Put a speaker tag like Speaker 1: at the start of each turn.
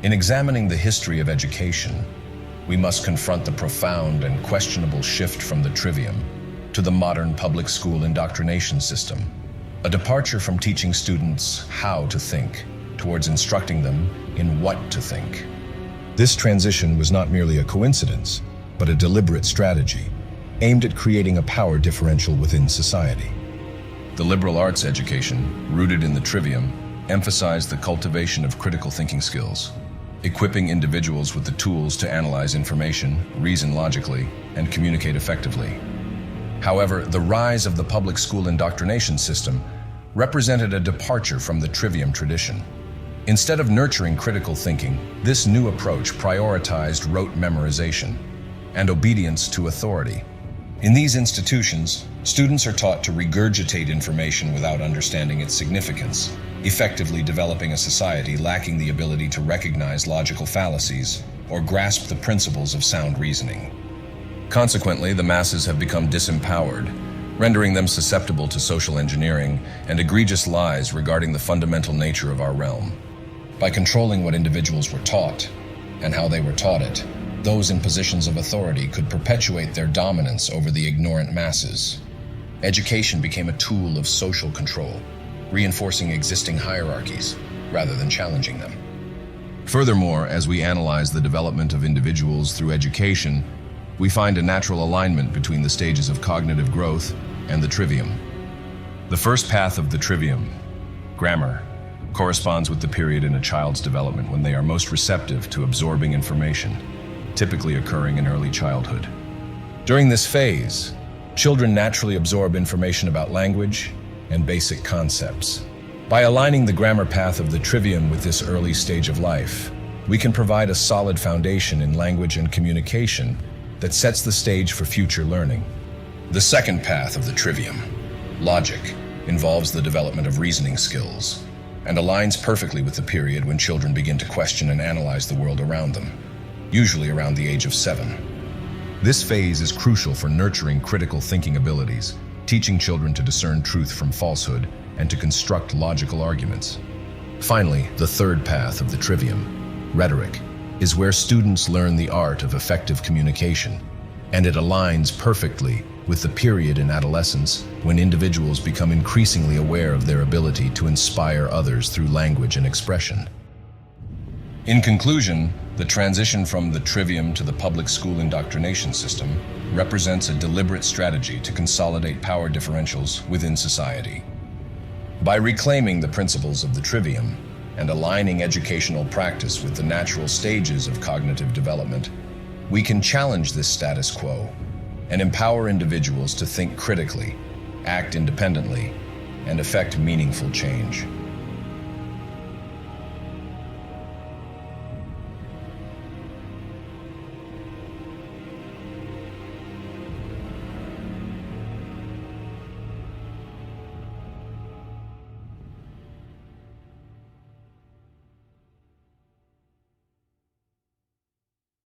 Speaker 1: In examining the history of education, we must confront the profound and questionable shift from the Trivium to the modern public school indoctrination system, a departure from teaching students how to think towards instructing them in what to think. This transition was not merely a coincidence, but a deliberate strategy aimed at creating a power differential within society. The liberal arts education, rooted in the Trivium, emphasized the cultivation of critical thinking skills, equipping individuals with the tools to analyze information, reason logically, and communicate effectively. However, the rise of the public school indoctrination system represented a departure from the Trivium tradition. Instead of nurturing critical thinking, this new approach prioritized rote memorization and obedience to authority. In these institutions, students are taught to regurgitate information without understanding its significance, effectively developing a society lacking the ability to recognize logical fallacies or grasp the principles of sound reasoning. Consequently, the masses have become disempowered, rendering them susceptible to social engineering and egregious lies regarding the fundamental nature of our realm. By controlling what individuals were taught and how they were taught it, those in positions of authority could perpetuate their dominance over the ignorant masses. Education became a tool of social control, reinforcing existing hierarchies rather than challenging them. Furthermore, as we analyze the development of individuals through education, we find a natural alignment between the stages of cognitive growth and the Trivium. The first path of the Trivium, grammar, corresponds with the period in a child's development when they are most receptive to absorbing information, typically occurring in early childhood. During this phase, children naturally absorb information about language and basic concepts. By aligning the grammar path of the Trivium with this early stage of life, we can provide a solid foundation in language and communication that sets the stage for future learning. The second path of the Trivium, logic, involves the development of reasoning skills and aligns perfectly with the period when children begin to question and analyze the world around them, usually around the age of 7. This phase is crucial for nurturing critical thinking abilities, teaching children to discern truth from falsehood and to construct logical arguments. Finally, the third path of the Trivium, rhetoric, is where students learn the art of effective communication, and it aligns perfectly with the period in adolescence when individuals become increasingly aware of their ability to inspire others through language and expression. In conclusion, the transition from the Trivium to the public school indoctrination system represents a deliberate strategy to consolidate power differentials within society. By reclaiming the principles of the Trivium and aligning educational practice with the natural stages of cognitive development, we can challenge this status quo and empower individuals to think critically, act independently, and effect meaningful change.